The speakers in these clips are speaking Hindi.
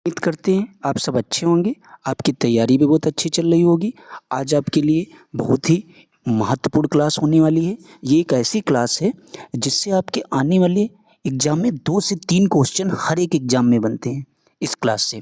उम्मीद करते हैं आप सब अच्छे होंगे, आपकी तैयारी भी बहुत अच्छी चल रही होगी। आज आपके लिए बहुत ही महत्वपूर्ण क्लास होने वाली है। ये एक ऐसी क्लास है जिससे आपके आने वाले एग्ज़ाम में 2 से 3 क्वेश्चन हर एक एग्ज़ाम में बनते हैं इस क्लास से।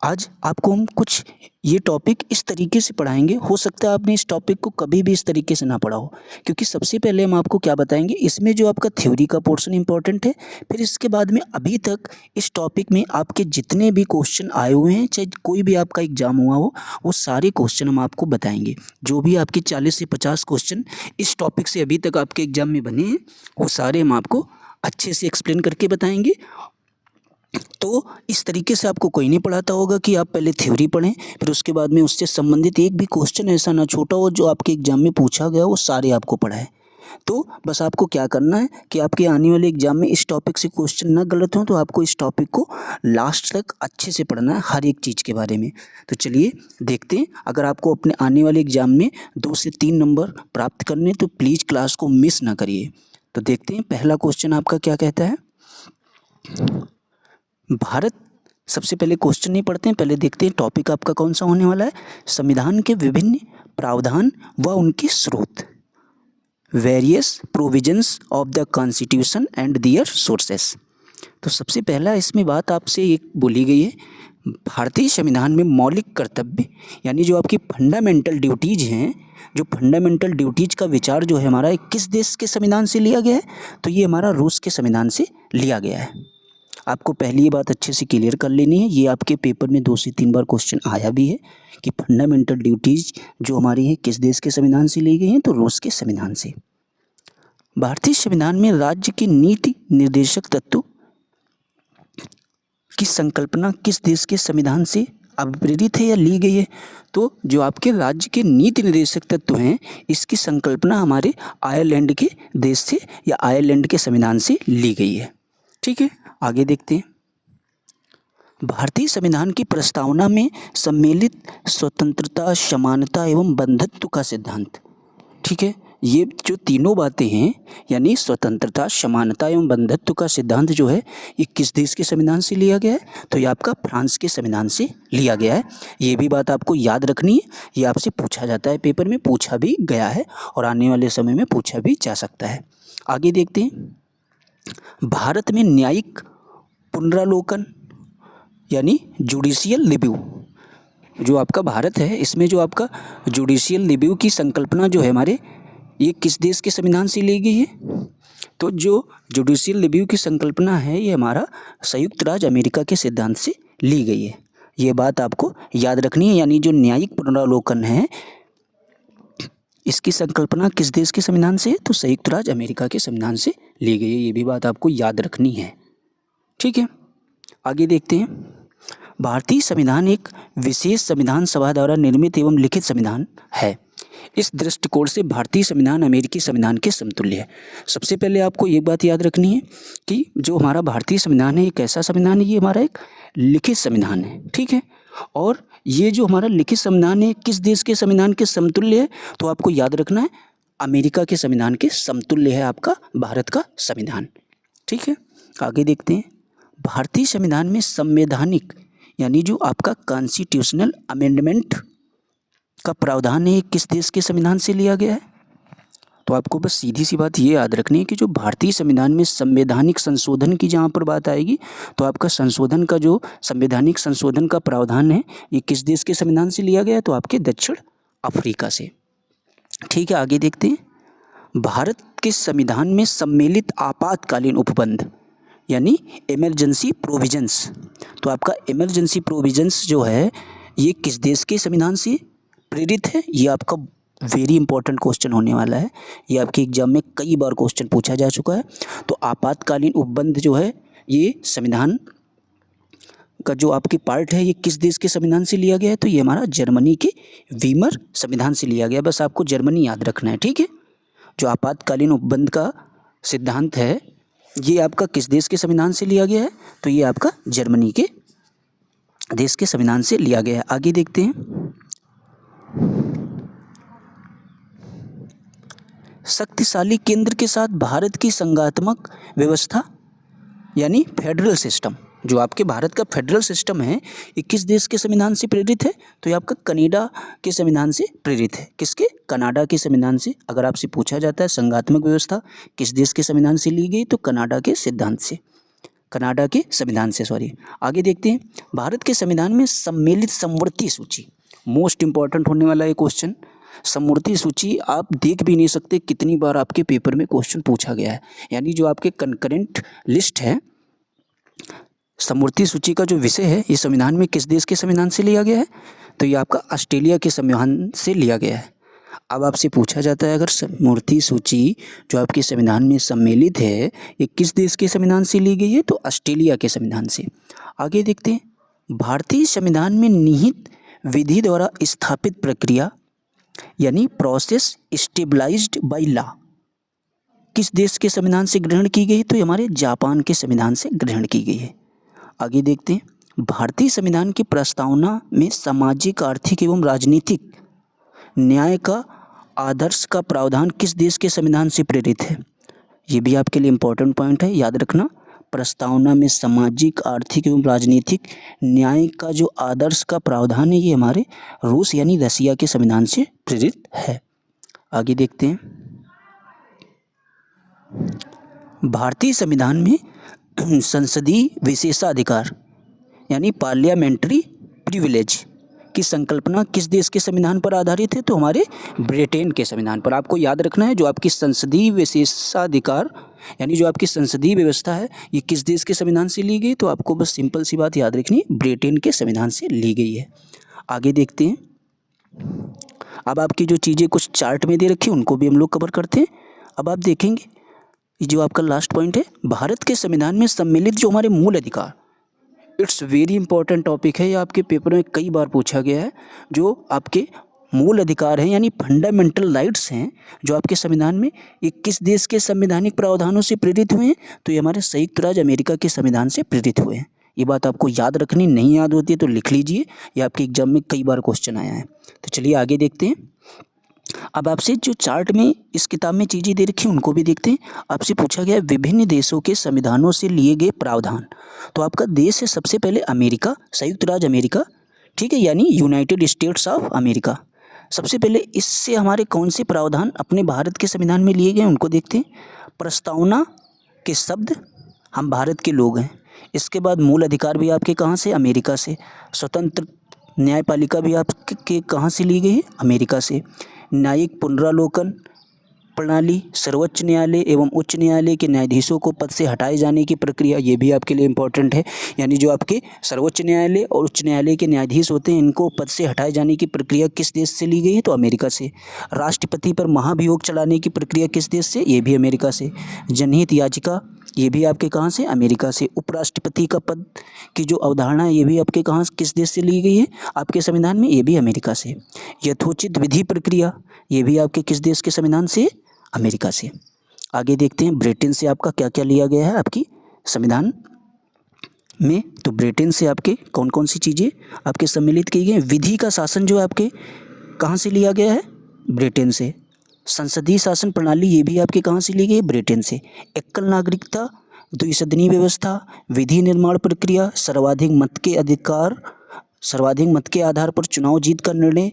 आज आपको हम कुछ ये टॉपिक इस तरीके से पढ़ाएंगे, हो सकता है आपने इस टॉपिक को कभी भी इस तरीके से ना पढ़ा हो, क्योंकि सबसे पहले हम आपको क्या बताएंगे, इसमें जो आपका थ्योरी का पोर्शन इंपॉर्टेंट है। फिर इसके बाद में अभी तक इस टॉपिक में आपके जितने भी क्वेश्चन आए हुए हैं, चाहे कोई भी आपका एग्जाम हुआ हो, वो सारे क्वेश्चन हम आपको बताएंगे। जो भी आपके 40 से 50 क्वेश्चन इस टॉपिक से अभी तक आपके एग्जाम में बने हैं, वो सारे हम आपको अच्छे से एक्सप्लेन करके बताएंगे। तो इस तरीके से आपको कोई नहीं पढ़ाता होगा कि आप पहले थ्योरी पढ़ें, फिर उसके बाद में उससे संबंधित एक भी क्वेश्चन ऐसा ना छूटा हो जो आपके एग्जाम में पूछा गया, वो सारे आपको पढ़ाए। तो बस आपको क्या करना है कि आपके आने वाले एग्जाम में इस टॉपिक से क्वेश्चन ना गलत हो, तो आपको इस टॉपिक को लास्ट तक अच्छे से पढ़ना है, हर एक चीज़ के बारे में। तो चलिए देखते हैं। अगर आपको अपने आने वाले एग्जाम में 2 से 3 नंबर प्राप्त करने, तो प्लीज़ क्लास को मिस ना करिए। तो देखते हैं पहला क्वेश्चन आपका क्या कहता है। भारत, सबसे पहले क्वेश्चन नहीं पढ़ते हैं, पहले देखते हैं टॉपिक आपका कौन सा होने वाला है। संविधान के विभिन्न प्रावधान व उनके स्रोत, various provisions of the constitution and their sources. तो सबसे पहला इसमें बात आपसे एक बोली गई है, भारतीय संविधान में मौलिक कर्तव्य यानी जो आपकी फंडामेंटल ड्यूटीज हैं, जो फंडामेंटल ड्यूटीज का विचार जो है हमारा, किस देश के संविधान से लिया गया है, तो ये हमारा रूस के संविधान से लिया गया है। आपको पहली ये बात अच्छे से क्लियर कर लेनी है, ये आपके पेपर में 2 से 3 बार क्वेश्चन आया भी है कि फंडामेंटल ड्यूटीज जो हमारी हैं किस देश के संविधान से ली गई हैं, तो रूस के संविधान से। भारतीय संविधान में राज्य की नीति निर्देशक तत्व की संकल्पना किस देश के संविधान से अभिप्रेरित है या ली गई है, तो जो आपके राज्य के नीति निर्देशक तत्व हैं, इसकी संकल्पना हमारे आयरलैंड के देश से या आयरलैंड के संविधान से ली गई है। ठीक है, आगे देखते हैं। भारतीय संविधान की प्रस्तावना में सम्मिलित स्वतंत्रता, समानता एवं बंधुत्व का सिद्धांत। ठीक है, ये जो तीनों बातें हैं, यानी स्वतंत्रता, समानता एवं बंधुत्व का सिद्धांत जो है, ये किस देश के संविधान से लिया गया है, तो ये आपका फ्रांस के संविधान से लिया गया है। ये भी बात आपको याद रखनी है, ये आपसे पूछा जाता है, पेपर में पूछा भी गया है और आने वाले समय में पूछा भी जा सकता है। आगे देखते हैं। भारत में न्यायिक पुनरावलोकन यानी जुडिशियल रिव्यू, जो आपका भारत है, इसमें जो आपका जुडिशियल रिव्यू की संकल्पना जो है हमारे, ये किस देश के संविधान से ली गई है, तो जो जुडिशियल रिव्यू की संकल्पना है, ये हमारा संयुक्त राज्य अमेरिका के सिद्धांत से ली गई है। ये बात आपको याद रखनी है, यानी जो न्यायिक पुनरावलोकन है, इसकी संकल्पना किस देश के संविधान से है, तो संयुक्त राज्य अमेरिका के संविधान से ली गई है। ये भी बात आपको याद रखनी है। ठीक है, आगे देखते हैं। भारतीय संविधान एक विशेष संविधान सभा द्वारा निर्मित एवं लिखित संविधान है। इस दृष्टिकोण से भारतीय संविधान अमेरिकी संविधान के समतुल्य है। सबसे पहले आपको एक बात याद रखनी है कि जो हमारा भारतीय संविधान है, ये कैसा संविधान है, ये हमारा एक लिखित संविधान है। ठीक है, और ये जो हमारा लिखित संविधान है, किस देश के संविधान के समतुल्य है, तो आपको याद रखना है अमेरिका के संविधान के समतुल्य है आपका भारत का संविधान। ठीक है, आगे देखते हैं। भारतीय संविधान में संवैधानिक यानी जो आपका कॉन्स्टिट्यूशनल अमेंडमेंट का प्रावधान है, किस देश के संविधान से लिया गया है, तो आपको बस सीधी सी बात ये याद रखनी है कि जो भारतीय संविधान में संवैधानिक संशोधन की जहाँ पर बात आएगी, तो आपका संशोधन का जो संवैधानिक संशोधन का प्रावधान है, ये किस देश के संविधान से लिया गया है, तो आपके दक्षिण अफ्रीका से। ठीक है, आगे देखते हैं। भारत के संविधान में सम्मिलित आपातकालीन उपबंध यानी इमरजेंसी प्रोविजंस, तो आपका इमरजेंसी प्रोविजंस जो है, ये किस देश के संविधान से प्रेरित है, ये आपका वेरी इंपॉर्टेंट क्वेश्चन होने वाला है। ये आपके एग्जाम में कई बार क्वेश्चन पूछा जा चुका है। तो आपातकालीन उपबंध जो है, ये संविधान का जो आपके पार्ट है, ये किस देश के संविधान से लिया गया है, तो ये हमारा जर्मनी के वीमर संविधान से लिया गया। बस आपको जर्मनी याद रखना है। ठीक है, जो आपातकालीन उपबंध का सिद्धांत है, ये आपका किस देश के संविधान से लिया गया है, तो ये आपका जर्मनी के देश के संविधान से लिया गया है। आगे देखते हैं। शक्तिशाली केंद्र के साथ भारत की संघात्मक व्यवस्था यानी फेडरल सिस्टम, जो आपके भारत का फेडरल सिस्टम है ये किस देश के संविधान से प्रेरित है? तो ये आपका कनाडा के संविधान से प्रेरित है। किसके? कनाडा के संविधान से। अगर आपसे पूछा जाता है संघात्मक व्यवस्था किस देश के संविधान से ली गई, तो कनाडा के सिद्धांत से, कनाडा के संविधान से, सॉरी। आगे देखते हैं, भारत के संविधान में सम्मिलित समवर्ती सूची, मोस्ट इंपॉर्टेंट होने वाला ये क्वेश्चन। समवर्ती सूची आप देख भी नहीं सकते कितनी बार आपके पेपर में क्वेश्चन पूछा गया है। यानी जो आपके कंकरेंट लिस्ट है, समवर्ती सूची का जो विषय है ये संविधान में किस देश के संविधान से लिया गया है? तो ये आपका ऑस्ट्रेलिया के संविधान से लिया गया है। अब आपसे पूछा जाता है अगर समवर्ती सूची जो आपके संविधान में सम्मिलित है ये किस देश के संविधान से ली गई है? तो ऑस्ट्रेलिया के संविधान से। आगे देखते हैं, भारतीय संविधान में निहित विधि द्वारा स्थापित प्रक्रिया यानी प्रोसेस स्टेबलाइज्ड बाय लॉ किस देश के संविधान से ग्रहण की गई? तो ये हमारे जापान के संविधान से ग्रहण की गई है। आगे देखते हैं, भारतीय संविधान की प्रस्तावना में सामाजिक, आर्थिक एवं राजनीतिक न्याय का आदर्श का प्रावधान किस देश के संविधान से प्रेरित है? ये भी आपके लिए इम्पोर्टेंट पॉइंट है, याद रखना। प्रस्तावना में सामाजिक, आर्थिक एवं राजनीतिक न्याय का जो आदर्श का प्रावधान है ये हमारे रूस यानी रसिया के संविधान से प्रेरित है। आगे देखते हैं, भारतीय संविधान में संसदीय विशेषाधिकार यानी पार्लियामेंट्री प्रिविलेज की संकल्पना किस देश के संविधान पर आधारित है? तो हमारे ब्रिटेन के संविधान पर। आपको याद रखना है जो आपकी संसदीय विशेषाधिकार यानी जो आपकी संसदीय व्यवस्था है ये किस देश के संविधान से ली गई? तो आपको बस सिंपल सी बात याद रखनी है, ब्रिटेन के संविधान से ली गई है। आगे देखते हैं, अब आपकी जो चीज़ें कुछ चार्ट में दे रखी हैं उनको भी हम लोग कवर करते हैं। अब आप देखेंगे ये जो आपका लास्ट पॉइंट है, भारत के संविधान में सम्मिलित जो हमारे मूल अधिकार, इट्स वेरी इंपॉर्टेंट टॉपिक है, ये आपके पेपर में कई बार पूछा गया है। जो आपके मूल अधिकार हैं यानी फंडामेंटल राइट्स हैं जो आपके संविधान में, ये किस देश के संवैधानिक प्रावधानों से प्रेरित हुए हैं? तो ये हमारे संयुक्त राज्य अमेरिका के संविधान से प्रेरित हुए हैं। ये बात आपको याद रखनी, नहीं याद होती है तो लिख लीजिए, ये आपके एग्जाम में कई बार क्वेश्चन आया है। तो चलिए आगे देखते हैं। अब आपसे जो चार्ट में इस किताब में चीज़ें दे रखी हैं उनको भी देखते हैं। आपसे पूछा गया विभिन्न देशों के संविधानों से लिए गए प्रावधान। तो आपका देश है सबसे पहले अमेरिका, संयुक्त राज्य अमेरिका, ठीक है, यानी यूनाइटेड स्टेट्स ऑफ अमेरिका। सबसे पहले इससे हमारे कौन से प्रावधान अपने भारत के संविधान में लिए गए उनको देखते हैं। प्रस्तावना के शब्द हम भारत के लोग हैं। इसके बाद मूल अधिकार भी आपके कहाँ से? अमेरिका से। स्वतंत्र न्यायपालिका भी आपके कहाँ से ली गई है? अमेरिका से। न्यायिक पुनरावलोकन प्रणाली, सर्वोच्च न्यायालय एवं उच्च न्यायालय के न्यायाधीशों को पद से हटाए जाने की प्रक्रिया, ये भी आपके लिए इम्पोर्टेंट है। यानी जो आपके सर्वोच्च न्यायालय और उच्च न्यायालय के न्यायाधीश होते हैं इनको पद से हटाए जाने की प्रक्रिया किस देश से ली गई है? तो अमेरिका से। राष्ट्रपति पर महाभियोग चलाने की प्रक्रिया किस देश से? ये भी अमेरिका से। जनहित याचिका, ये भी आपके कहाँ से? अमेरिका से। उपराष्ट्रपति का पद की जो अवधारणा है ये भी आपके कहाँ, किस देश से ली गई है आपके संविधान में? ये भी अमेरिका से। यथोचित विधि प्रक्रिया, ये भी आपके किस देश के संविधान से? अमेरिका से। आगे देखते हैं ब्रिटेन से आपका क्या क्या लिया गया है आपकी संविधान में। तो ब्रिटेन से आपके कौन कौन सी चीज़ें आपके सम्मिलित की गई हैं? विधि का शासन जो है आपके कहाँ से लिया गया है? ब्रिटेन से। संसदीय शासन प्रणाली, ये भी आपके कहाँ से ली गई? ब्रिटेन से। एकल नागरिकता, द्विसदनीय व्यवस्था, विधि निर्माण प्रक्रिया, सर्वाधिक मत के आधार पर चुनाव जीत का निर्णय,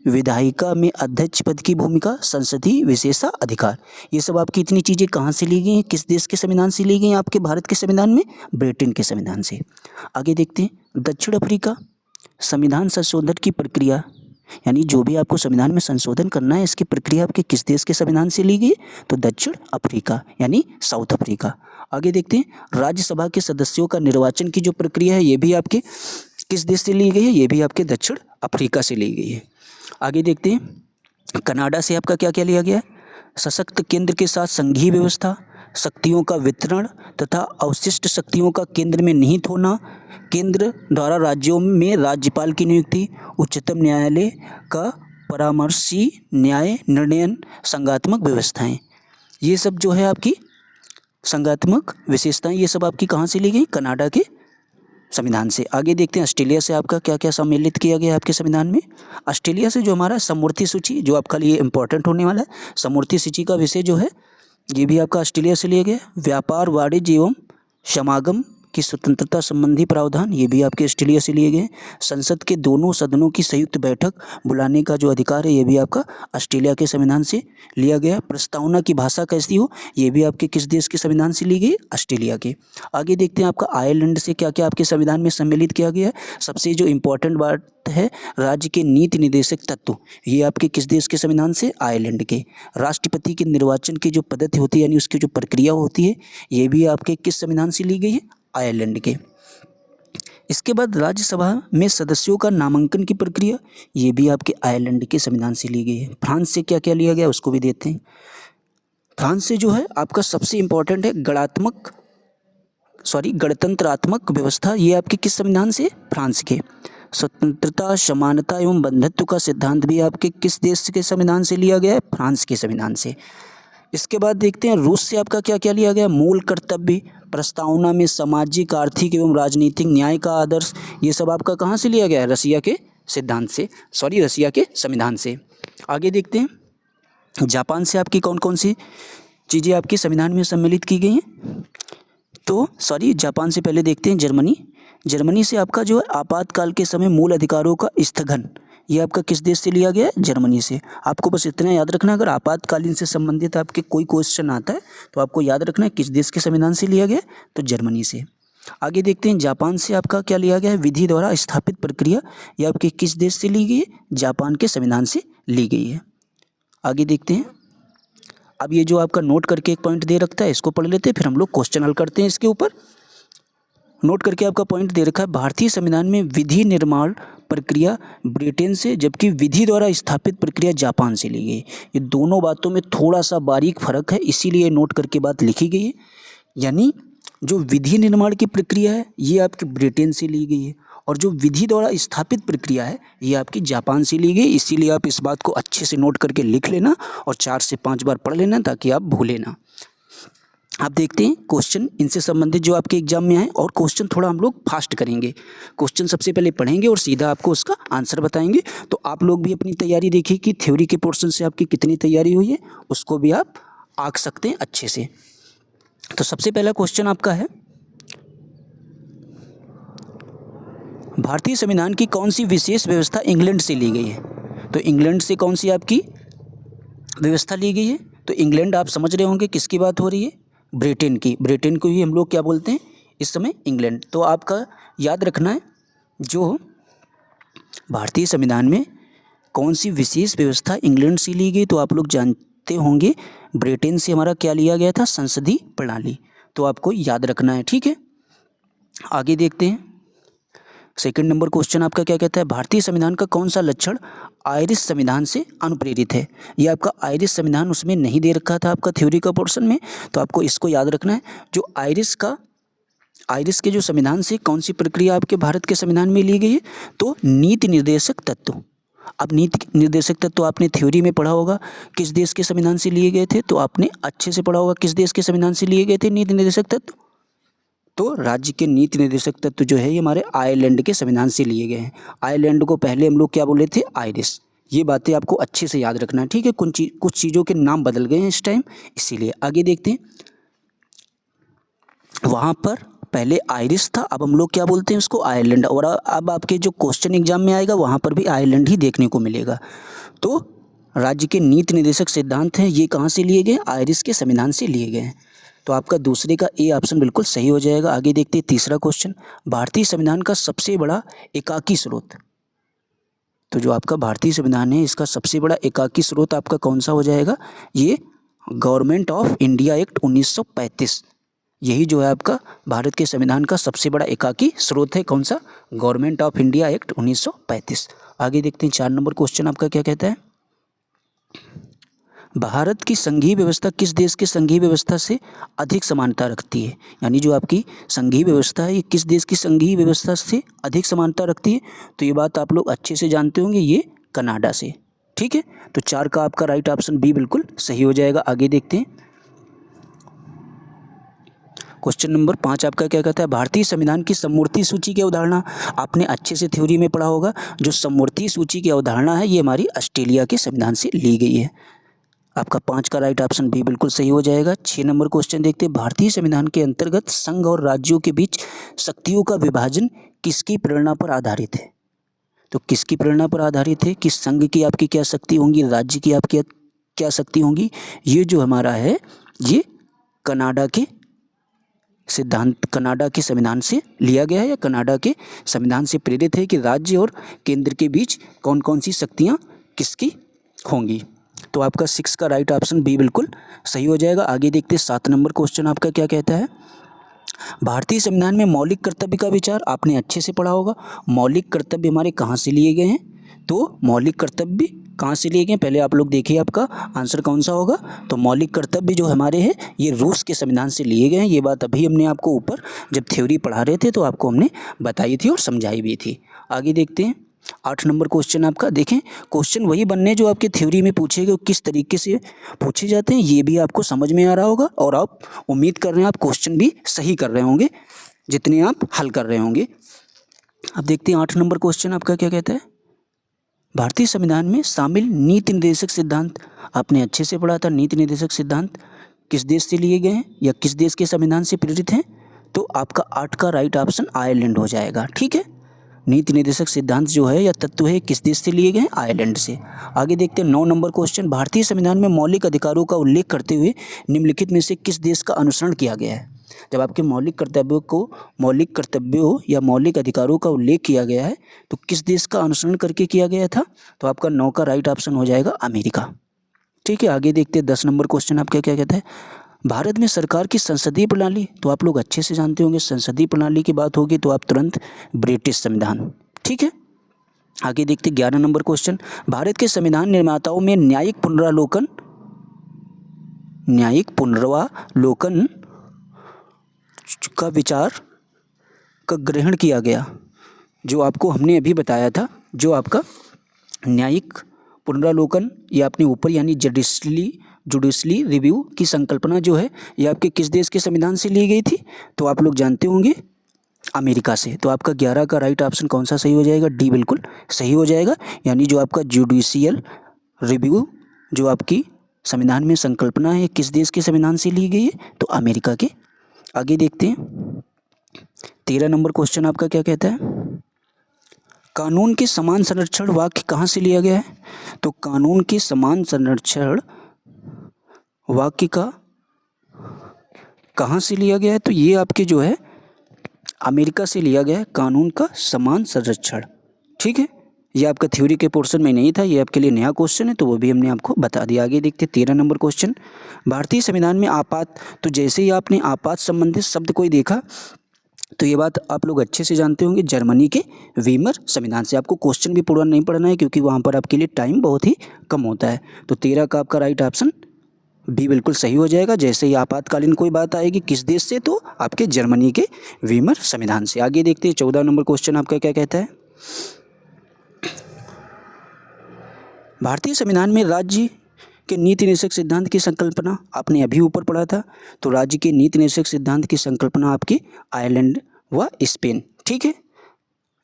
विधायिका में अध्यक्ष पद की भूमिका, संसदीय विशेषाधिकार, ये सब आपकी इतनी चीज़ें कहाँ से ली गई हैं? किस देश के संविधान से ली गई हैं? आपके भारत के संविधान में? ब्रिटेन के संविधान से। आगे देखते हैं दक्षिण अफ्रीका, संविधान संशोधन की प्रक्रिया, यानी जो भी आपको संविधान में संशोधन करना है इसकी प्रक्रिया आपके किस देश के संविधान से ली गई? तो दक्षिण अफ्रीका यानी साउथ अफ्रीका। आगे देखते हैं राज्यसभा के सदस्यों का निर्वाचन की जो प्रक्रिया है ये भी आपके किस देश से ली गई है? ये भी आपके दक्षिण अफ्रीका से ली गई है। आगे देखते हैं कनाडा से आपका क्या क्या लिया गया है? सशक्त केंद्र के साथ संघीय व्यवस्था, शक्तियों का वितरण तथा अवशिष्ट शक्तियों का केंद्र में निहित होना, केंद्र द्वारा राज्यों में राज्यपाल की नियुक्ति, उच्चतम न्यायालय का परामर्शी न्याय निर्णयन, संघात्मक व्यवस्थाएं, ये सब जो है आपकी संघात्मक विशेषताएं, ये सब आपकी कहाँ से ली गई? कनाडा के संविधान से। आगे देखते हैं ऑस्ट्रेलिया से आपका क्या क्या सम्मिलित किया गया है आपके संविधान में। ऑस्ट्रेलिया से जो हमारा समवर्ती सूची जो आपका लिए इंपॉर्टेंट होने वाला है, समवर्ती सूची का विषय जो है ये भी आपका ऑस्ट्रेलिया से लिया गया। व्यापार, वाणिज्य एवं समागम की स्वतंत्रता संबंधी प्रावधान, ये भी आपके ऑस्ट्रेलिया से लिए गए। संसद के दोनों सदनों की संयुक्त बैठक बुलाने का जो अधिकार है, ये भी आपका ऑस्ट्रेलिया के संविधान से लिया गया। प्रस्तावना की भाषा कैसी हो, ये भी आपके किस देश के संविधान से ली गई, ऑस्ट्रेलिया के। आगे देखते हैं आपका आयरलैंड से क्या क्या आपके संविधान में सम्मिलित किया गया है। सबसे जो इम्पोर्टेंट बात है, राज्य के नीति निर्देशक तत्व, ये आपके किस देश के संविधान से, आयरलैंड के। राष्ट्रपति के निर्वाचन की जो पद्धति होती है, यानी उसकी जो प्रक्रिया होती है, ये भी आपके किस संविधान से ली गई है, आयरलैंड के। इसके बाद राज्यसभा में सदस्यों का नामांकन की प्रक्रिया, ये भी आपके आयरलैंड के संविधान से ली गई है। फ्रांस से क्या क्या लिया गया, उसको भी देखते हैं। फ्रांस से जो है आपका सबसे इम्पोर्टेंट है गणतंत्रात्मक व्यवस्था, ये आपके किस संविधान से, फ्रांस के। स्वतंत्रता, समानता एवं बंधुत्व का सिद्धांत भी आपके किस देश के संविधान से लिया गया है, फ्रांस के संविधान से। इसके बाद देखते हैं रूस से आपका क्या क्या लिया गया। मूल कर्तव्य, प्रस्तावना में सामाजिक, आर्थिक एवं राजनीतिक न्याय का आदर्श, ये सब आपका कहाँ से लिया गया है, रसिया के सिद्धांत से, रसिया के संविधान से। आगे देखते हैं जापान से आपकी कौन कौन सी चीज़ें आपके संविधान में सम्मिलित की गई हैं। तो जापान से पहले देखते हैं जर्मनी से आपका जो है आपातकाल के समय मूल अधिकारों का स्थगन, ये आपका किस देश से लिया गया है, जर्मनी से। आपको बस इतना याद रखना, अगर आपातकालीन से संबंधित आपके कोई क्वेश्चन आता है तो आपको याद रखना है किस देश के संविधान से लिया गया, तो जर्मनी से। आगे देखते हैं जापान से आपका क्या लिया गया है, विधि द्वारा स्थापित प्रक्रिया, ये आपके किस देश से ली गई है, जापान के संविधान से ली गई है। आगे देखते हैं, अब ये जो आपका नोट करके एक पॉइंट दे रखता है, इसको पढ़ लेते हैं, फिर हम लोग क्वेश्चन हल करते हैं इसके ऊपर। नोट करके आपका पॉइंट दे रखा है, भारतीय संविधान में विधि निर्माण प्रक्रिया ब्रिटेन से, जबकि विधि द्वारा स्थापित प्रक्रिया जापान से ली गई। ये दोनों बातों में थोड़ा सा बारीक फर्क है, इसीलिए नोट करके बात लिखी गई है। यानी जो विधि निर्माण की प्रक्रिया है, ये आपकी ब्रिटेन से ली गई है, और जो विधि द्वारा स्थापित प्रक्रिया है, ये आपकी जापान से ली गई। इसीलिए आप इस बात को अच्छे से नोट करके लिख लेना और 4 से 5 बार पढ़ लेना, ताकि आप भूलें ना। आप देखते हैं क्वेश्चन इनसे संबंधित जो आपके एग्जाम में आए, और क्वेश्चन थोड़ा हम लोग फास्ट करेंगे। क्वेश्चन सबसे पहले पढ़ेंगे और सीधा आपको उसका आंसर बताएंगे। तो आप लोग भी अपनी तैयारी देखिए कि थ्योरी के पोर्शन से आपकी कितनी तैयारी हुई है, उसको भी आप आंक सकते हैं अच्छे से। तो सबसे पहला क्वेश्चन आपका है, भारतीय संविधान की कौन सी विशेष व्यवस्था इंग्लैंड से ली गई है। तो इंग्लैंड से कौन सी आपकी व्यवस्था ली गई है, तो इंग्लैंड आप समझ रहे होंगे किसकी बात हो रही है, ब्रिटेन की। ब्रिटेन को ही हम लोग क्या बोलते हैं इस समय, इंग्लैंड। तो आपका याद रखना है, जो भारतीय संविधान में कौन सी विशेष व्यवस्था इंग्लैंड से ली गई, तो आप लोग जानते होंगे ब्रिटेन से हमारा क्या लिया गया था, संसदीय प्रणाली। तो आपको याद रखना है, ठीक है। आगे देखते हैं, सेकंड नंबर क्वेश्चन आपका क्या कहता है, भारतीय संविधान का कौन सा लक्षण आयरिश संविधान से अनुप्रेरित है। ये आपका आयरिश संविधान उसमें नहीं दे रखा था आपका थ्योरी का पोर्शन में, तो आपको इसको याद रखना है। जो आयरिश के जो संविधान से कौन सी प्रक्रिया आपके भारत के संविधान में ली गई है, तो नीति निर्देशक तत्व। अब नीति निर्देशक तत्व आपने थ्योरी में पढ़ा होगा किस देश के संविधान से लिए गए थे, तो आपने अच्छे से पढ़ा होगा किस देश के संविधान से लिए गए थे नीति निर्देशक तत्व। तो राज्य के नीति निर्देशक तत्व जो है ये हमारे आयरलैंड के संविधान से लिए गए हैं। आयरलैंड को पहले हम लोग क्या बोले थे, आयरिश। ये बातें आपको अच्छे से याद रखना है, ठीक है। कुछ चीज़ों के नाम बदल गए हैं इस टाइम, इसीलिए। आगे देखते हैं, वहाँ पर पहले आयरिश था, अब हम लोग क्या बोलते हैं उसको, आयरलैंड। और अब आपके जो क्वेश्चन एग्जाम में आएगा वहाँ पर भी आयरलैंड ही देखने को मिलेगा। तो राज्य के नीति निर्देशक सिद्धांत हैं, ये कहाँ से लिए गए, आयरिश के संविधान से लिए गए हैं। तो आपका दूसरे का ए ऑप्शन बिल्कुल सही हो जाएगा। आगे देखते हैं तीसरा क्वेश्चन, भारतीय संविधान का सबसे बड़ा एकाकी स्रोत। तो जो आपका भारतीय संविधान है, इसका सबसे बड़ा एकाकी स्रोत आपका कौन सा हो जाएगा, ये गवर्नमेंट ऑफ इंडिया एक्ट 1935। यही जो है आपका भारत के संविधान का सबसे बड़ा एकाकी स्रोत है, कौन सा, गवर्नमेंट ऑफ इंडिया एक्ट 1935। आगे देखते हैं 4 नंबर क्वेश्चन आपका क्या कहता है, भारत की संघीय व्यवस्था किस देश के संघीय व्यवस्था से अधिक समानता रखती है। यानी जो आपकी संघीय व्यवस्था है, ये किस देश की संघीय व्यवस्था से अधिक समानता रखती है, तो ये बात आप लोग अच्छे से जानते होंगे, ये कनाडा से, ठीक है। तो 4 का आपका राइट ऑप्शन बी बिल्कुल सही हो जाएगा। आगे देखते हैं, क्वेश्चन नंबर 5 आपका क्या कहता है, भारतीय संविधान की समवर्ती सूची की अवधारणा। आपने अच्छे से थ्योरी में पढ़ा होगा, जो समवर्ती सूची की अवधारणा है ये हमारी ऑस्ट्रेलिया के संविधान से ली गई है। आपका 5 का राइट ऑप्शन बी बिल्कुल सही हो जाएगा। 6 नंबर क्वेश्चन देखते हैं, भारतीय संविधान के अंतर्गत संघ और राज्यों के बीच शक्तियों का विभाजन किसकी प्रेरणा पर आधारित है? तो किसकी प्रेरणा पर आधारित है कि संघ की आपकी क्या शक्ति होंगी, राज्य की आपकी क्या शक्ति होंगी? ये जो हमारा है ये कनाडा के सिद्धांत, कनाडा के संविधान से लिया गया है या कनाडा के संविधान से प्रेरित है कि राज्य और केंद्र के बीच कौन कौन सी शक्तियाँ किसकी होंगी। तो आपका 6 का राइट ऑप्शन बी बिल्कुल सही हो जाएगा। आगे देखते हैं 7 नंबर क्वेश्चन आपका क्या कहता है। भारतीय संविधान में मौलिक कर्तव्य का विचार आपने अच्छे से पढ़ा होगा। मौलिक कर्तव्य हमारे कहाँ से लिए गए हैं? तो मौलिक कर्तव्य कहाँ से लिए गए? पहले आप लोग देखिए आपका आंसर कौन सा होगा। तो मौलिक कर्तव्य जो हमारे हैं ये रूस के संविधान से लिए गए हैं। ये बात अभी हमने आपको ऊपर जब थ्योरी पढ़ा रहे थे तो आपको हमने बताई थी और समझाई भी थी। आगे देखते हैं 8 नंबर क्वेश्चन आपका। देखें क्वेश्चन वही बनने जो आपके थ्योरी में पूछे गए, किस तरीके से पूछे जाते हैं ये भी आपको समझ में आ रहा होगा और आप उम्मीद कर रहे हैं आप क्वेश्चन भी सही कर रहे होंगे जितने आप हल कर रहे होंगे। अब देखते हैं 8 नंबर क्वेश्चन आपका क्या कहता है। भारतीय संविधान में शामिल नीति निर्देशक सिद्धांत आपने अच्छे से पढ़ा था। नीति निर्देशक सिद्धांत किस देश से लिए गए हैं या किस देश के संविधान से प्रेरित हैं? तो आपका 8 का राइट ऑप्शन आयरलैंड हो जाएगा। ठीक है, नीति निर्देशक सिद्धांत जो है या तत्व है किस देश से लिए गए हैं? आयरलैंड से। आगे देखते हैं 9 नंबर क्वेश्चन। भारतीय संविधान में मौलिक अधिकारों का उल्लेख करते हुए निम्नलिखित में से किस देश का अनुसरण किया गया है? जब आपके मौलिक कर्तव्यों या मौलिक अधिकारों का उल्लेख किया गया है तो किस देश का अनुसरण करके किया गया था? तो आपका 9 का राइट ऑप्शन हो जाएगा अमेरिका। ठीक है, आगे देखते हैं 10 नंबर क्वेश्चन आपका क्या कहता है। भारत में सरकार की संसदीय प्रणाली तो आप लोग अच्छे से जानते होंगे। संसदीय प्रणाली की बात होगी तो आप तुरंत ब्रिटिश संविधान। ठीक है, आगे देखते 11 नंबर क्वेश्चन। भारत के संविधान निर्माताओं में न्यायिक पुनरावलोकन का विचार का ग्रहण किया गया। जो आपको हमने अभी बताया था, जो आपका न्यायिक पुनरावलोकन या अपने ऊपर यानी जुडिशली रिव्यू की संकल्पना जो है ये आपके किस देश के संविधान से ली गई थी? तो आप लोग जानते होंगे अमेरिका से। तो आपका 11 का राइट ऑप्शन कौन सा सही हो जाएगा? डी बिल्कुल सही हो जाएगा। यानी जो आपका जुडिशियल रिव्यू जो आपकी संविधान में संकल्पना है किस देश के संविधान से ली गई है? तो अमेरिका के। आगे देखते हैं 13 नंबर क्वेश्चन आपका क्या कहता है। कानून के समान संरक्षण वाक्य कहाँ से लिया गया है? तो कानून के समान संरक्षण वाक्य का कहाँ से लिया गया है? तो ये आपके जो है अमेरिका से लिया गया है, कानून का समान संरक्षण। ठीक है, ये आपका थ्योरी के पोर्शन में नहीं था, ये आपके लिए नया क्वेश्चन है तो वो भी हमने आपको बता दिया। आगे देखते 13 नंबर क्वेश्चन। भारतीय संविधान में आपात, तो जैसे ही आपने आपात संबंधित शब्द कोई देखा तो ये बात आप लोग अच्छे से जानते होंगे जर्मनी के वीमर संविधान से। आपको क्वेश्चन भी पूरा नहीं पढ़ना है क्योंकि वहाँ पर आपके लिए टाइम बहुत ही कम होता है। तो 13 का आपका राइट ऑप्शन बी बिल्कुल सही हो जाएगा। जैसे ही आपातकालीन कोई बात आएगी किस देश से? तो आपके जर्मनी के वीमर संविधान से। आगे देखते हैं 14 नंबर क्वेश्चन आपका क्या कहता है। भारतीय संविधान में राज्य के नीति निर्देशक सिद्धांत की संकल्पना आपने अभी ऊपर पढ़ा था। तो राज्य के नीति निर्देशक सिद्धांत की संकल्पना आपकी आयरलैंड व स्पेन। ठीक है,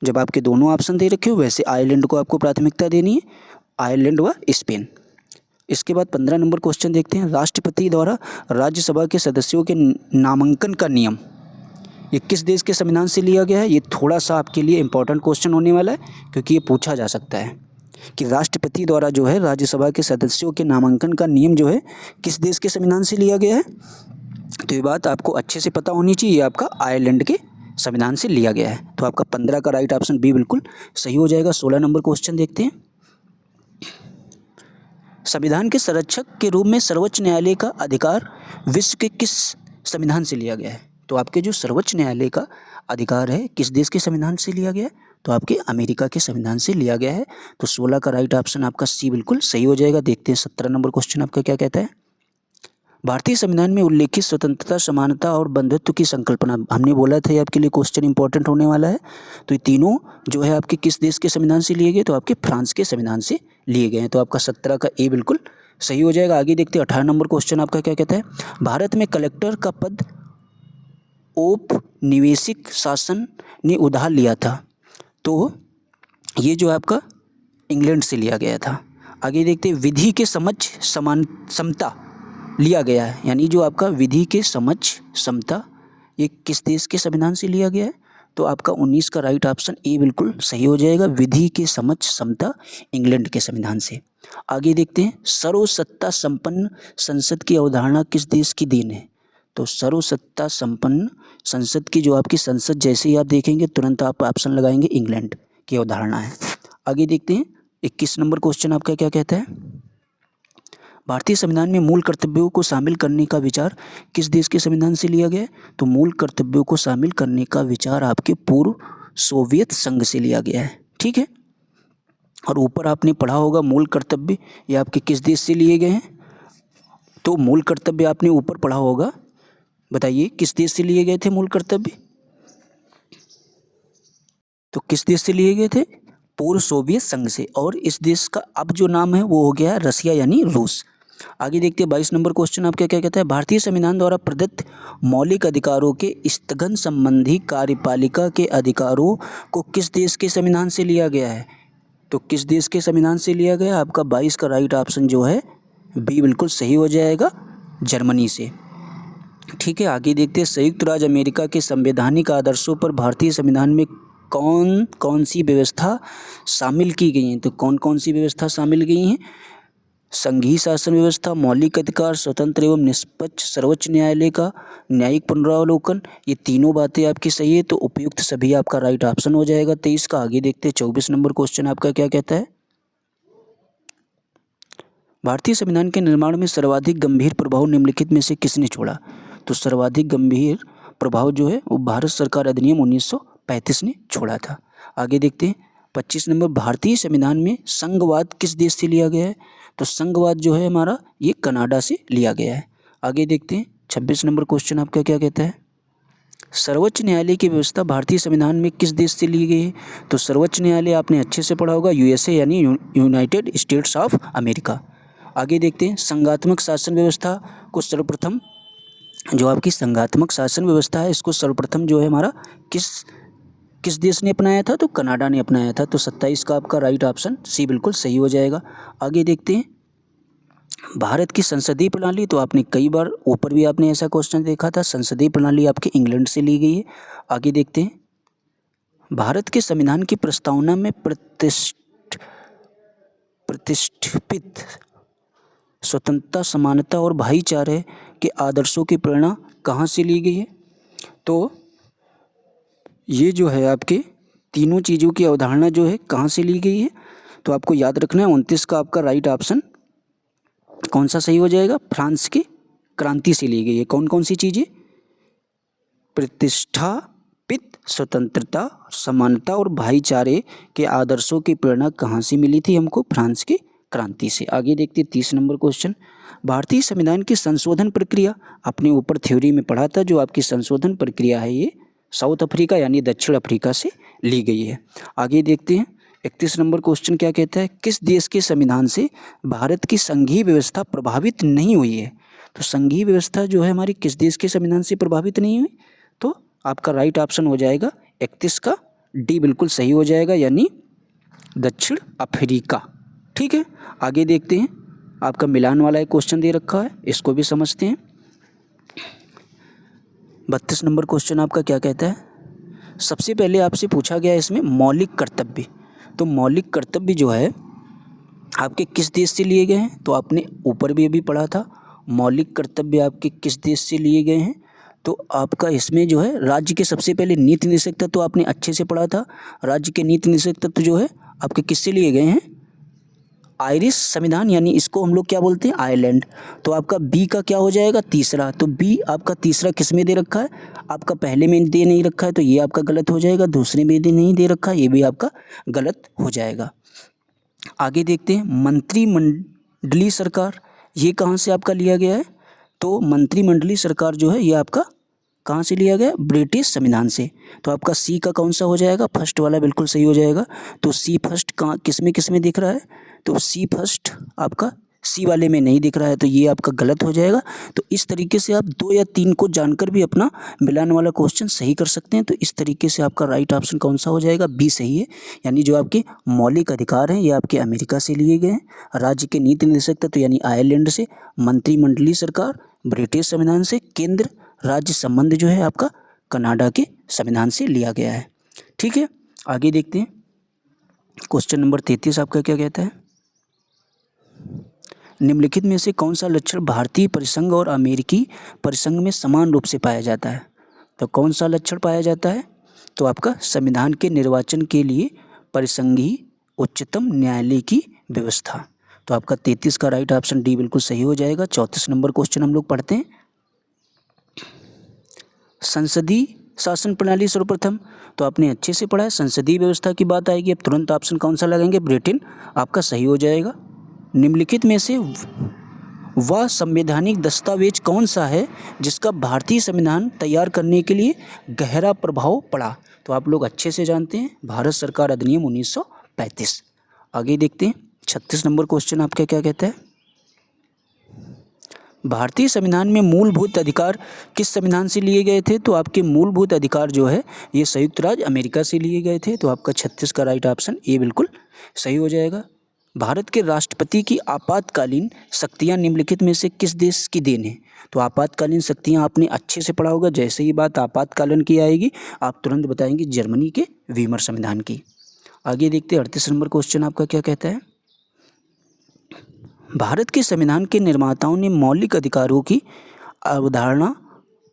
जब आपके दोनों ऑप्शन दे रखे हो वैसे आयरलैंड को आपको प्राथमिकता देनी है, आयरलैंड व स्पेन। इसके बाद 15 नंबर क्वेश्चन देखते हैं। राष्ट्रपति द्वारा राज्यसभा के सदस्यों के नामांकन का नियम ये किस देश के संविधान से लिया गया है? ये थोड़ा सा आपके लिए इंपॉर्टेंट क्वेश्चन होने वाला है क्योंकि ये पूछा जा सकता है कि राष्ट्रपति द्वारा जो है राज्यसभा के सदस्यों के नामांकन का नियम जो है किस देश के संविधान से लिया गया है? तो ये बात आपको अच्छे से पता होनी चाहिए, आपका आयरलैंड के संविधान से लिया गया है। तो आपका 15 का राइट ऑप्शन बी बिल्कुल सही हो जाएगा। 16 नंबर क्वेश्चन देखते हैं। संविधान के संरक्षक के रूप में सर्वोच्च न्यायालय का अधिकार विश्व के किस संविधान से लिया गया है? तो आपके जो सर्वोच्च न्यायालय का अधिकार है किस देश के संविधान से लिया गया है? तो आपके अमेरिका के संविधान से लिया गया है। तो 16 का राइट ऑप्शन आपका सी बिल्कुल सही हो जाएगा। देखते हैं 17 नंबर क्वेश्चन आपका क्या कहता है। भारतीय संविधान में उल्लेखित स्वतंत्रता, समानता और बंधुत्व की संकल्पना, हमने बोला था ये आपके लिए क्वेश्चन इंपॉर्टेंट होने वाला है। तो ये तीनों जो है आपके किस देश के संविधान से लिए गए? तो आपके फ्रांस के संविधान से लिए गए हैं। तो आपका 17 का ए बिल्कुल सही हो जाएगा। आगे देखते हैं 18 नंबर क्वेश्चन आपका क्या कहता है। भारत में कलेक्टर का पद औपनिवेशिक शासन ने उधार लिया था, तो ये जो आपका इंग्लैंड से लिया गया था। आगे देखते हैं विधि के समक्ष समान समता लिया गया है, यानी जो आपका विधि के समक्ष समता ये किस देश के संविधान से लिया गया है? तो आपका 19 का राइट ऑप्शन ए बिल्कुल सही हो जाएगा। विधि के समक्ष समता इंग्लैंड के संविधान से। आगे देखते हैं सर्वसत्ता संपन्न संसद की अवधारणा किस देश की देन है? तो सर्वसत्ता संपन्न संसद की जो आपकी संसद जैसे ही आप देखेंगे तुरंत आप ऑप्शन लगाएंगे इंग्लैंड की अवधारणा है। आगे देखते हैं 21 नंबर क्वेश्चन आपका क्या कहता है? भारतीय संविधान में मूल कर्तव्यों को शामिल करने का विचार किस देश के संविधान से लिया गया है? तो मूल कर्तव्यों को शामिल करने का विचार आपके पूर्व सोवियत संघ से लिया गया है। ठीक है, और ऊपर आपने पढ़ा होगा मूल कर्तव्य ये आपके किस देश से लिए गए हैं? तो मूल कर्तव्य आपने ऊपर पढ़ा होगा, बताइए किस देश से लिए गए थे मूल कर्तव्य? तो किस देश से लिए गए थे? पूर्व सोवियत संघ से। और इस देश का अब जो नाम है वो हो गया है रसिया यानी रूस। आगे देखते हैं 22 नंबर क्वेश्चन आपका क्या कहता है? भारतीय संविधान द्वारा प्रदत्त मौलिक अधिकारों के स्थगन संबंधी कार्यपालिका के अधिकारों को किस देश के संविधान से लिया गया है? तो किस देश के संविधान से लिया गया? आपका 22 का राइट ऑप्शन जो है बी बिल्कुल सही हो जाएगा, जर्मनी से। ठीक है, आगे देखते हैं संयुक्त राज्य अमेरिका के संवैधानिक आदर्शों पर भारतीय संविधान में कौन कौन सी व्यवस्था शामिल की गई हैं? तो कौन कौन सी व्यवस्था शामिल गई हैं? संघीय शासन व्यवस्था, मौलिक अधिकार, स्वतंत्र एवं निष्पक्ष सर्वोच्च न्यायालय का न्यायिक पुनरावलोकन, ये तीनों बातें आपकी सही है, तो उपयुक्त सभी आपका राइट ऑप्शन हो जाएगा 23 का। आगे देखते हैं 24 नंबर क्वेश्चन आपका क्या कहता है? भारतीय संविधान के निर्माण में सर्वाधिक गंभीर प्रभाव निम्नलिखित में से किसने छोड़ा? तो सर्वाधिक गंभीर प्रभाव जो है वो भारत सरकार अधिनियम 1935 ने छोड़ा था। आगे देखते हैं 25 नंबर, भारतीय संविधान में संघवाद किस देश से लिया गया है? तो संघवाद जो है हमारा ये कनाडा से लिया गया है। आगे देखते हैं 26 नंबर क्वेश्चन आपका क्या कहता है? सर्वोच्च न्यायालय की व्यवस्था भारतीय संविधान में किस देश से ली गई है? तो सर्वोच्च न्यायालय आपने अच्छे से पढ़ा होगा, यूएसए यानी यूनाइटेड स्टेट्स ऑफ अमेरिका। आगे देखते हैं संघात्मक शासन व्यवस्था को सर्वप्रथम, जो आपकी संघात्मक शासन व्यवस्था है इसको सर्वप्रथम जो है हमारा किस देश ने अपनाया था? तो कनाडा ने अपनाया था। तो 27 का आपका राइट ऑप्शन सी बिल्कुल सही हो जाएगा। आगे देखते हैं भारत की संसदीय प्रणाली, तो आपने कई बार ऊपर भी आपने ऐसा क्वेश्चन देखा था, संसदीय प्रणाली आपके इंग्लैंड से ली गई है। आगे देखते हैं भारत के संविधान की प्रस्तावना में प्रतिष्ठित स्वतंत्रता, समानता और भाईचारे के आदर्शों की प्रेरणा कहाँ से ली गई है? तो ये जो है आपके तीनों चीज़ों की अवधारणा जो है कहाँ से ली गई है? तो आपको याद रखना है 29 का आपका राइट ऑप्शन कौन सा सही हो जाएगा? फ्रांस की क्रांति से ली गई है। कौन कौन सी चीज़ें? प्रतिष्ठापित स्वतंत्रता, समानता और भाईचारे के आदर्शों की प्रेरणा कहाँ से मिली थी हमको? फ्रांस की क्रांति से। आगे देखते 30 नंबर क्वेश्चन, भारतीय संविधान की संशोधन प्रक्रिया अपने ऊपर थ्योरी में पढ़ा था, जो आपकी संशोधन प्रक्रिया है ये साउथ अफ्रीका यानी दक्षिण अफ्रीका से ली गई है। आगे देखते हैं 31 नंबर क्वेश्चन क्या कहता है? किस देश के संविधान से भारत की संघीय व्यवस्था प्रभावित नहीं हुई है? तो संघीय व्यवस्था जो है हमारी किस देश के संविधान से प्रभावित नहीं हुई? तो आपका राइट ऑप्शन हो जाएगा 31 का डी बिल्कुल सही हो जाएगा, यानी दक्षिण अफ्रीका। ठीक है, आगे देखते हैं आपका मिलान वाला एक क्वेश्चन दे रखा है, इसको भी समझते हैं। 32 नंबर क्वेश्चन आपका क्या कहता है? सबसे पहले आपसे पूछा गया है इसमें मौलिक कर्तव्य, तो मौलिक कर्तव्य जो है आपके किस देश से लिए गए हैं? तो आपने ऊपर भी अभी पढ़ा था, मौलिक कर्तव्य आपके किस देश से लिए गए हैं? तो आपका इसमें जो है राज्य के सबसे पहले नीति निषेध तत्व तो आपने अच्छे से पढ़ा था। राज्य के नीति निषेध तत्व जो है आपके किससे लिए गए हैं? आयरिश संविधान, यानी इसको हम लोग क्या बोलते हैं? आयरलैंड। तो आपका बी का क्या हो जाएगा? तीसरा। तो बी आपका तीसरा किस में दे रखा है? आपका पहले में दे नहीं रखा है, तो ये आपका गलत हो जाएगा। दूसरे में दे नहीं दे रखा है, ये भी आपका गलत हो जाएगा। आगे देखते हैं मंत्रिमंडलीय सरकार, ये कहाँ से आपका लिया गया है? तो मंत्रिमंडलीय सरकार जो है ये आपका कहाँ से लिया गया? ब्रिटिश संविधान से। तो आपका सी का कौन सा हो जाएगा? फर्स्ट वाला बिल्कुल सही हो जाएगा। तो सी फर्स्ट कहाँ किस में दिख रहा है? तो सी फर्स्ट आपका सी वाले में नहीं दिख रहा है तो ये आपका गलत हो जाएगा। तो इस तरीके से आप 2 या 3 को जानकर भी अपना मिलान वाला क्वेश्चन सही कर सकते हैं। तो इस तरीके से आपका राइट ऑप्शन कौन सा हो जाएगा, बी सही है। यानी जो आपके मौलिक अधिकार हैं ये आपके अमेरिका से लिए गए हैं। राज्य के नीति निर्देशकता तो यानी आयरलैंड से, मंत्रिमंडलीय सरकार ब्रिटिश संविधान से, केंद्र राज्य संबंध जो है आपका कनाडा के संविधान से लिया गया है। ठीक है, आगे देखते हैं। क्वेश्चन नंबर 33 आपका क्या कहता है, निम्नलिखित में से कौन सा लक्षण भारतीय परिसंघ और अमेरिकी परिसंघ में समान रूप से पाया जाता है। तो कौन सा लक्षण पाया जाता है, तो आपका संविधान के निर्वाचन के लिए परिसंघीय उच्चतम न्यायालय की व्यवस्था। तो आपका 33 का राइट ऑप्शन डी बिल्कुल सही हो जाएगा। 34 नंबर क्वेश्चन हम लोग पढ़ते हैं। संसदीय शासन प्रणाली सर्वप्रथम, तो आपने अच्छे से पढ़ा है। संसदीय व्यवस्था की बात आएगी, अब तुरंत ऑप्शन कौन सा लगाएंगे, ब्रिटेन आपका सही हो जाएगा। निम्नलिखित में से वह संवैधानिक दस्तावेज कौन सा है जिसका भारतीय संविधान तैयार करने के लिए गहरा प्रभाव पड़ा। तो आप लोग अच्छे से जानते हैं, भारत सरकार अधिनियम 1935। आगे देखते हैं। 36 नंबर क्वेश्चन आपका क्या कहता है, भारतीय संविधान में मूलभूत अधिकार किस संविधान से लिए गए थे। तो आपके मूलभूत अधिकार जो है ये संयुक्त राज्य अमेरिका से लिए गए थे। तो आपका 36 का राइट ऑप्शन ए बिल्कुल सही हो जाएगा। भारत के राष्ट्रपति की आपातकालीन शक्तियां निम्नलिखित में से किस देश की देन है। तो आपातकालीन शक्तियां आपने अच्छे से पढ़ा होगा, जैसे ही बात आपातकालीन की आएगी आप तुरंत बताएंगे जर्मनी के वीमर संविधान की। आगे देखते हैं। 38 नंबर क्वेश्चन आपका क्या कहता है, भारत के संविधान के निर्माताओं ने मौलिक अधिकारों की अवधारणा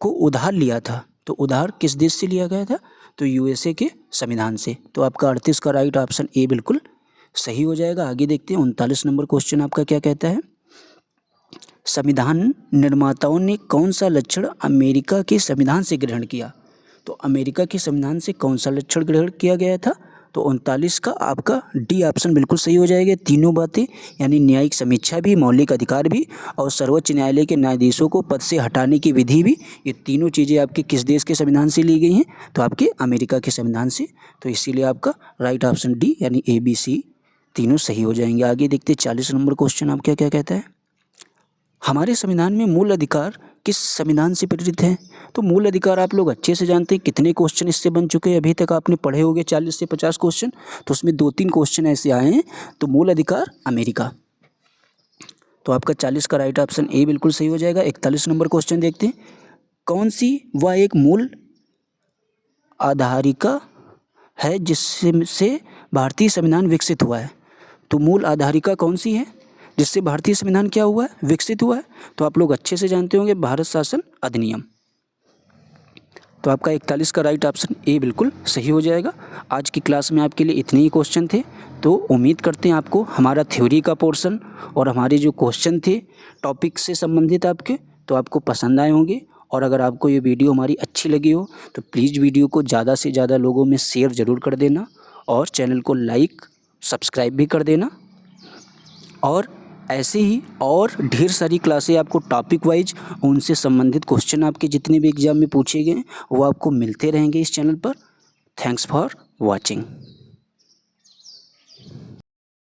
को उधार लिया था। तो उधार किस देश से लिया गया था, तो यूएसए के संविधान से। तो आपका 38 का राइट ऑप्शन ए बिल्कुल सही हो जाएगा। आगे देखते हैं। 39 नंबर क्वेश्चन आपका क्या कहता है, संविधान निर्माताओं ने कौन सा लक्षण अमेरिका के संविधान से ग्रहण किया। तो अमेरिका के संविधान से कौन सा लक्षण ग्रहण किया गया था, तो 39 का आपका डी ऑप्शन बिल्कुल सही हो जाएगा। तीनों बातें यानी न्यायिक समीक्षा भी, मौलिक अधिकार भी और सर्वोच्च न्यायालय के न्यायाधीशों को पद से हटाने की विधि भी, ये तीनों चीज़ें आपके किस देश के संविधान से ली गई हैं, तो आपके अमेरिका के संविधान से। तो इसीलिए आपका राइट ऑप्शन डी यानी ए बी सी तीनों सही हो जाएंगे। आगे देखते 40 नंबर क्वेश्चन आपका क्या कहता है, हमारे संविधान में मूल अधिकार किस संविधान से प्रेरित हैं। तो मूल अधिकार आप लोग अच्छे से जानते हैं, कितने क्वेश्चन इससे बन चुके हैं, अभी तक आपने पढ़े होंगे 40 से 50 क्वेश्चन। तो उसमें 2-3 क्वेश्चन ऐसे आए हैं। तो मूल अधिकार अमेरिका, तो आपका 40 का राइट ऑप्शन ए बिल्कुल सही हो जाएगा। 41 नंबर क्वेश्चन देखते हैं, कौन सी वह एक मूल आधारिका है जिससे भारतीय संविधान विकसित हुआ है। तो मूल आधारिका कौन सी है जिससे भारतीय संविधान क्या हुआ है, विकसित हुआ है। तो आप लोग अच्छे से जानते होंगे, भारत शासन अधिनियम। तो आपका 41 का राइट ऑप्शन ए बिल्कुल सही हो जाएगा। आज की क्लास में आपके लिए इतने ही क्वेश्चन थे। तो उम्मीद करते हैं आपको हमारा थ्योरी का पोर्शन और हमारे जो क्वेश्चन थे टॉपिक से संबंधित आपके, तो आपको पसंद आए होंगे। और अगर आपको ये वीडियो हमारी अच्छी लगी हो तो प्लीज़ वीडियो को ज़्यादा से ज़्यादा लोगों में शेयर ज़रूर कर देना और चैनल को लाइक सब्सक्राइब भी कर देना। और ऐसे ही और ढेर सारी क्लासें आपको टॉपिक वाइज उनसे संबंधित क्वेश्चन आपके जितने भी एग्जाम में पूछे गए वो आपको मिलते रहेंगे इस चैनल पर। Thanks for watching.